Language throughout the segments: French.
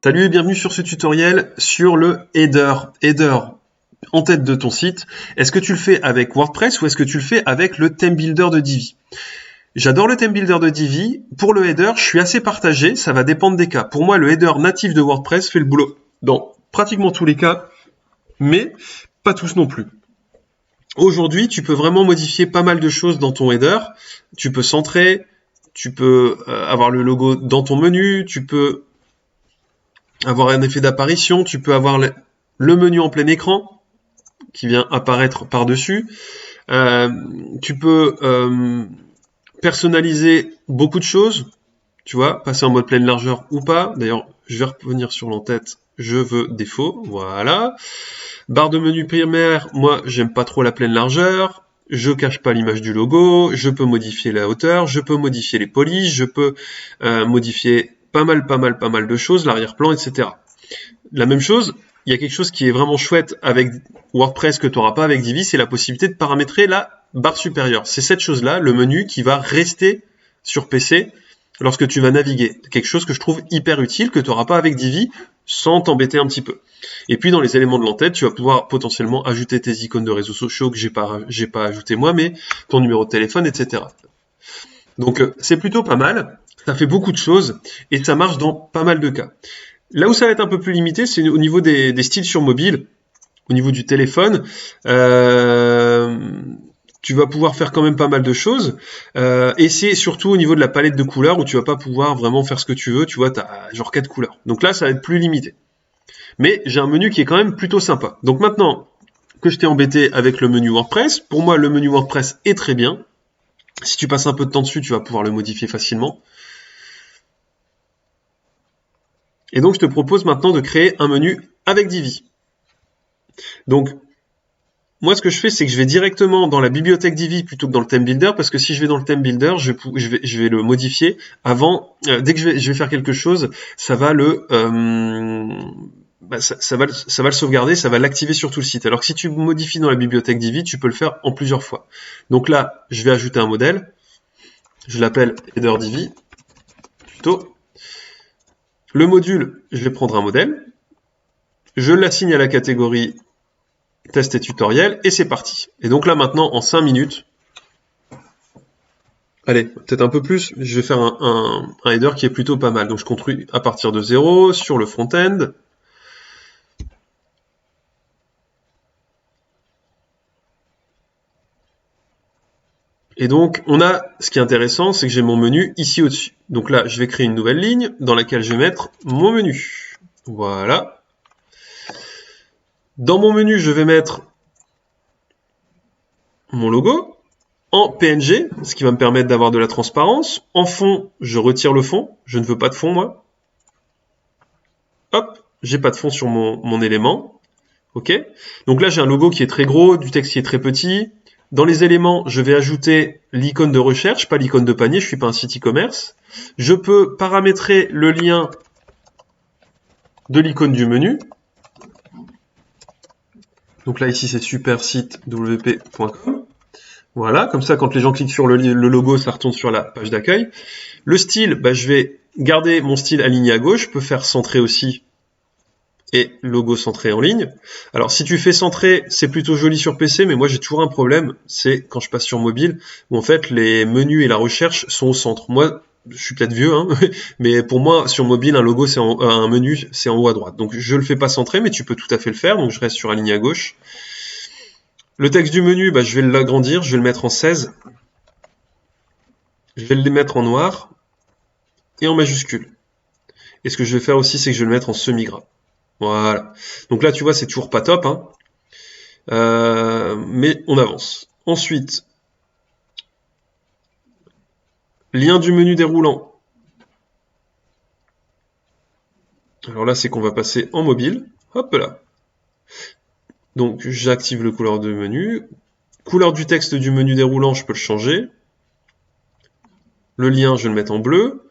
Salut et bienvenue sur ce tutoriel sur le header. Header en tête de ton site. Est-ce que tu le fais avec WordPress ou est-ce que tu le fais avec le theme builder de Divi? J'adore le theme builder de Divi. Pour le header, je suis assez partagé, ça va dépendre des cas. Pour moi, le header natif de WordPress fait le boulot dans pratiquement tous les cas, mais pas tous non plus. Aujourd'hui, tu peux vraiment modifier pas mal de choses dans ton header. Tu peux centrer, tu peux avoir le logo dans ton menu, tu peux avoir un effet d'apparition, tu peux avoir le menu en plein écran qui vient apparaître par-dessus. Tu peux personnaliser beaucoup de choses, tu vois, passer en mode pleine largeur ou pas. D'ailleurs, je vais revenir sur l'entête, je veux défaut, voilà. Barre de menu primaire, moi, j'aime pas trop la pleine largeur. Je cache pas l'image du logo, je peux modifier la hauteur, je peux modifier les polices, je peux modifier pas mal de choses, l'arrière-plan, etc. La même chose, il y a quelque chose qui est vraiment chouette avec WordPress que tu n'auras pas avec Divi, c'est la possibilité de paramétrer la barre supérieure. C'est cette chose-là, le menu qui va rester sur PC lorsque tu vas naviguer. Quelque chose que je trouve hyper utile, que tu n'auras pas avec Divi, sans t'embêter un petit peu. Et puis dans les éléments de l'entête, tu vas pouvoir potentiellement ajouter tes icônes de réseaux sociaux que j'ai pas ajouté moi, mais ton numéro de téléphone, etc. Donc c'est plutôt pas mal, ça fait beaucoup de choses et ça marche dans pas mal de cas. Là où ça va être un peu plus limité, c'est au niveau des styles sur mobile, au niveau du téléphone. Tu vas pouvoir faire quand même pas mal de choses. Et c'est surtout au niveau de la palette de couleurs où tu vas pas pouvoir vraiment faire ce que tu veux. Tu vois, tu as genre 4 couleurs. Donc là, ça va être plus limité. Mais j'ai un menu qui est quand même plutôt sympa. Donc maintenant que je t'ai embêté avec le menu WordPress, pour moi, le menu WordPress est très bien. Si tu passes un peu de temps dessus, tu vas pouvoir le modifier facilement. Et donc, je te propose maintenant de créer un menu avec Divi. Donc, moi, ce que je fais, c'est que je vais directement dans la bibliothèque Divi plutôt que dans le theme builder, parce que si je vais dans le theme builder, je vais le modifier avant. Dès que je vais faire quelque chose, ça va le ça va le sauvegarder, ça va l'activer sur tout le site. Alors que si tu modifies dans la bibliothèque Divi, tu peux le faire en plusieurs fois. Donc là, je vais ajouter un modèle. Je l'appelle header Divi. Tuto. Le module, je vais prendre un modèle, je l'assigne à la catégorie test et tutoriel, et c'est parti. Et donc là maintenant, en 5 minutes, allez, peut-être un peu plus, je vais faire un header qui est plutôt pas mal. Donc je construis à partir de 0 sur le front-end. Et donc, ce qui est intéressant, c'est que j'ai mon menu ici au-dessus. Donc là, je vais créer une nouvelle ligne dans laquelle je vais mettre mon menu. Voilà. Dans mon menu, je vais mettre mon logo en PNG, ce qui va me permettre d'avoir de la transparence. En fond, je retire le fond. Je ne veux pas de fond, moi. Hop, j'ai pas de fond sur mon élément. OK. Donc là, j'ai un logo qui est très gros, du texte qui est très petit. Dans les éléments, je vais ajouter l'icône de recherche, pas l'icône de panier, je suis pas un site e-commerce. Je peux paramétrer le lien de l'icône du menu. Donc là, ici, c'est supersitewp.com. Voilà, comme ça, quand les gens cliquent sur le logo, ça retourne sur la page d'accueil. Le style, je vais garder mon style aligné à gauche. Je peux faire centrer aussi et logo centré en ligne. Alors si tu fais centrer, c'est plutôt joli sur PC, mais moi j'ai toujours un problème, c'est quand je passe sur mobile, où en fait les menus et la recherche sont au centre. Moi, je suis peut-être vieux, hein, mais pour moi sur mobile, un logo, un menu, c'est en haut à droite. Donc je le fais pas centré, mais tu peux tout à fait le faire, donc je reste sur aligné à gauche. Le texte du menu, je vais l'agrandir, je vais le mettre en 16. Je vais le mettre en noir et en majuscule. Et ce que je vais faire aussi, c'est que je vais le mettre en semi-gras. Voilà. Donc là, tu vois, c'est toujours pas top, hein. Mais on avance. Ensuite, lien du menu déroulant. Alors là, c'est qu'on va passer en mobile. Hop là. Donc, j'active le couleur de menu. Couleur du texte du menu déroulant, je peux le changer. Le lien, je vais le mettre en bleu.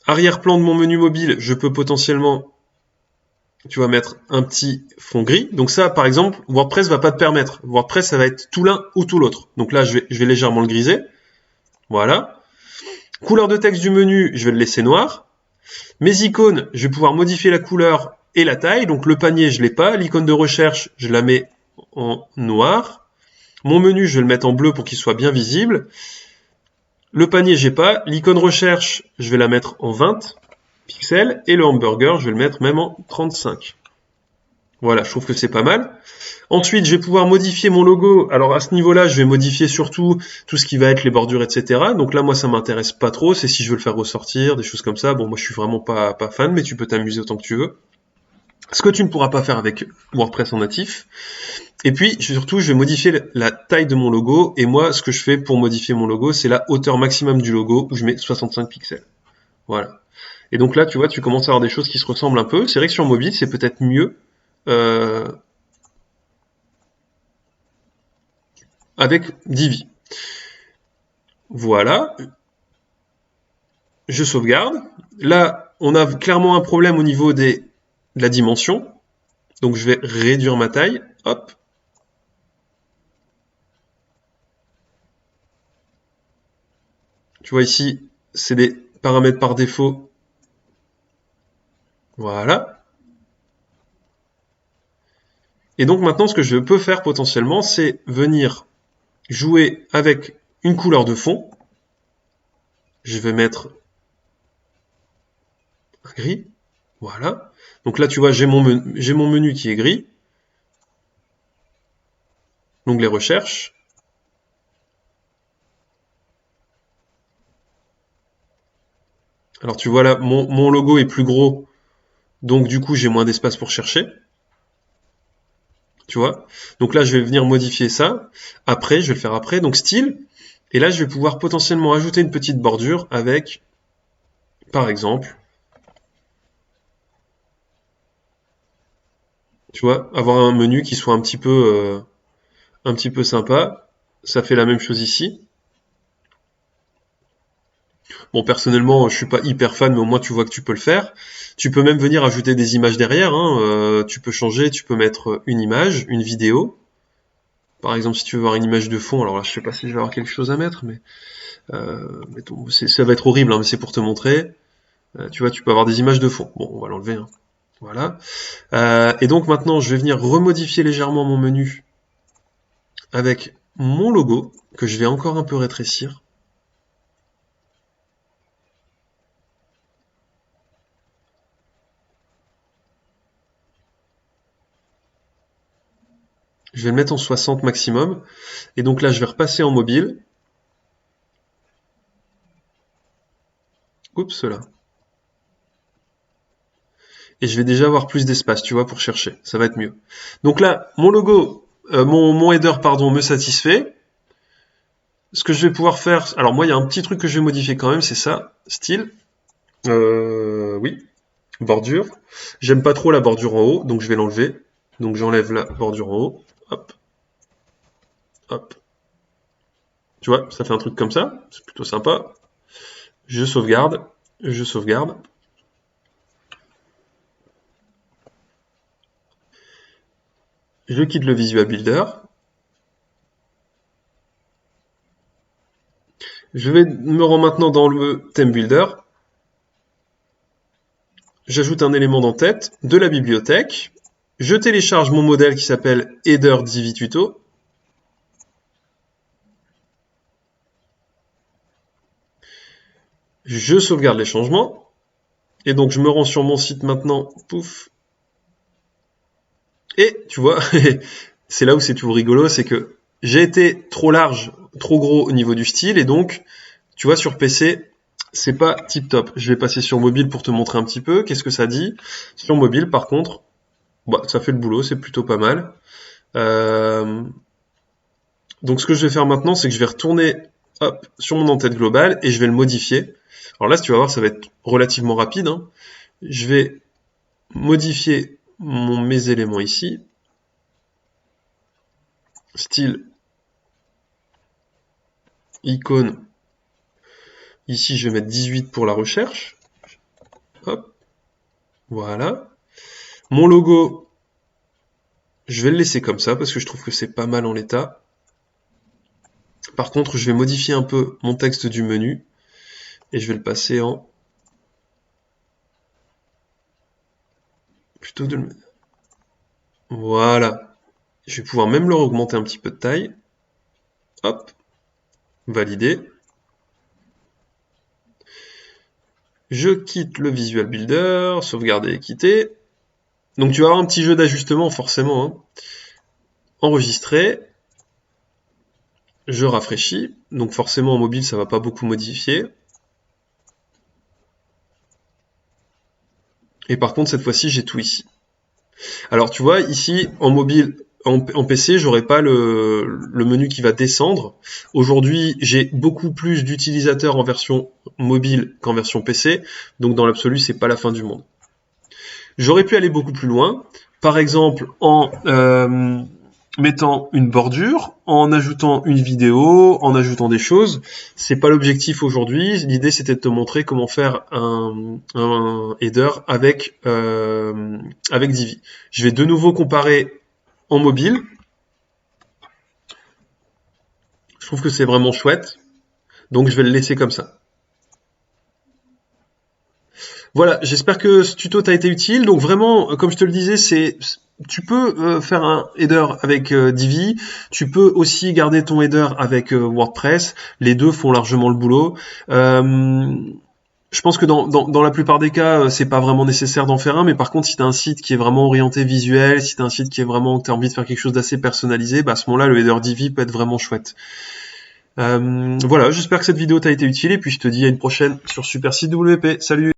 Arrière-plan de mon menu mobile, je peux potentiellement, tu vas mettre un petit fond gris. Donc ça, par exemple, WordPress va pas te permettre. WordPress, ça va être tout l'un ou tout l'autre. Donc là, je vais légèrement le griser. Voilà. Couleur de texte du menu, je vais le laisser noir. Mes icônes, je vais pouvoir modifier la couleur et la taille. Donc le panier, je l'ai pas. L'icône de recherche, je la mets en noir. Mon menu, je vais le mettre en bleu pour qu'il soit bien visible. Le panier, j'ai pas. L'icône recherche, je vais la mettre en 20 pixels. Et le hamburger, je vais le mettre même en 35. Voilà, je trouve que c'est pas mal. Ensuite, je vais pouvoir modifier mon logo. Alors à ce niveau-là, je vais modifier surtout tout ce qui va être les bordures, etc. Donc là, moi, ça m'intéresse pas trop. C'est si je veux le faire ressortir, des choses comme ça. Bon, moi, je suis vraiment pas fan, mais tu peux t'amuser autant que tu veux. Ce que tu ne pourras pas faire avec WordPress en natif. Et puis, surtout, je vais modifier la taille de mon logo. Et moi, ce que je fais pour modifier mon logo, c'est la hauteur maximum du logo où je mets 65 pixels. Voilà. Et donc là, tu vois, tu commences à avoir des choses qui se ressemblent un peu. C'est vrai que sur mobile, c'est peut-être mieux. Avec Divi. Voilà. Je sauvegarde. Là, on a clairement un problème au niveau de la dimension. Donc je vais réduire ma taille. Hop. Tu vois ici, c'est des paramètres par défaut. Voilà. Et donc maintenant, ce que je peux faire potentiellement, c'est venir jouer avec une couleur de fond. Je vais mettre un gris. Voilà. Donc là, tu vois, j'ai mon menu qui est gris. L'onglet recherche. Alors tu vois là, mon logo est plus gros. Donc du coup, j'ai moins d'espace pour chercher. Tu vois? Donc là, je vais venir modifier ça. Après, je vais le faire après. Donc style. Et là, je vais pouvoir potentiellement ajouter une petite bordure avec, par exemple, tu vois, avoir un menu qui soit un petit peu sympa. Ça fait la même chose ici. Bon, personnellement, je suis pas hyper fan, mais au moins tu vois que tu peux le faire. Tu peux même venir ajouter des images derrière, hein. Tu peux changer, tu peux mettre une image, une vidéo. Par exemple, si tu veux voir une image de fond, alors là, je sais pas si je vais avoir quelque chose à mettre, mais ça va être horrible, hein, mais c'est pour te montrer. Tu vois, tu peux avoir des images de fond. Bon, on va l'enlever, hein. Voilà. Et donc maintenant, je vais venir remodifier légèrement mon menu avec mon logo, que je vais encore un peu rétrécir. Je vais le mettre en 60 maximum. Et donc là, je vais repasser en mobile. Oups, là. Et je vais déjà avoir plus d'espace, tu vois, pour chercher. Ça va être mieux. Donc là, mon logo, mon header, pardon, me satisfait. Ce que je vais pouvoir faire... Alors moi, il y a un petit truc que je vais modifier quand même, c'est ça. Style. Oui. Bordure. J'aime pas trop la bordure en haut, donc je vais l'enlever. Donc j'enlève la bordure en haut. Hop. Hop. Tu vois, ça fait un truc comme ça. C'est plutôt sympa. Je sauvegarde. Je sauvegarde. Je quitte le Visual Builder. Je vais me rendre maintenant dans le Theme Builder. J'ajoute un élément d'entête de la bibliothèque. Je télécharge mon modèle qui s'appelle Header Divi Tuto. Je sauvegarde les changements. Et donc je me rends sur mon site maintenant. Pouf. Et tu vois, c'est là où c'est tout rigolo, c'est que j'ai été trop large, trop gros au niveau du style, et donc, tu vois, sur PC, c'est pas tip top. Je vais passer sur mobile pour te montrer un petit peu. Qu'est-ce que ça dit? Sur mobile, par contre, bah, ça fait le boulot, c'est plutôt pas mal. Donc ce que je vais faire maintenant, c'est que je vais retourner hop, sur mon en-tête globale et je vais le modifier. Alors là, si tu vas voir, ça va être relativement rapide, hein. Je vais modifier mes éléments ici. Style, icône. Ici, je vais mettre 18 pour la recherche. Hop. Voilà. Mon logo, je vais le laisser comme ça parce que je trouve que c'est pas mal en l'état. Par contre, je vais modifier un peu mon texte du menu et je vais le passer en plutôt que de le... Voilà. Je vais pouvoir même leur augmenter un petit peu de taille. Hop. Valider. Je quitte le Visual Builder, sauvegarder et quitter. Donc tu vas avoir un petit jeu d'ajustement forcément. Hein. Enregistrer. Je rafraîchis. Donc forcément en mobile ça va pas beaucoup modifier. Et par contre cette fois-ci j'ai tout ici. Alors tu vois ici en mobile, en PC j'aurai pas le menu qui va descendre. Aujourd'hui j'ai beaucoup plus d'utilisateurs en version mobile qu'en version PC. Donc dans l'absolu c'est pas la fin du monde. J'aurais pu aller beaucoup plus loin, par exemple en mettant une bordure, en ajoutant une vidéo, en ajoutant des choses. C'est pas l'objectif aujourd'hui. L'idée c'était de te montrer comment faire un header avec Divi. Je vais de nouveau comparer en mobile. Je trouve que c'est vraiment chouette, donc je vais le laisser comme ça. Voilà, j'espère que ce tuto t'a été utile. Donc vraiment, comme je te le disais, tu peux faire un header avec Divi, tu peux aussi garder ton header avec WordPress. Les deux font largement le boulot. Je pense que dans la plupart des cas, c'est pas vraiment nécessaire d'en faire un, mais par contre, si tu as un site qui est vraiment orienté visuel, si tu as un site qui est vraiment, que tu as envie de faire quelque chose d'assez personnalisé, bah à ce moment-là, le header Divi peut être vraiment chouette. Voilà, j'espère que cette vidéo t'a été utile, et puis je te dis à une prochaine sur Super Site WP. Salut!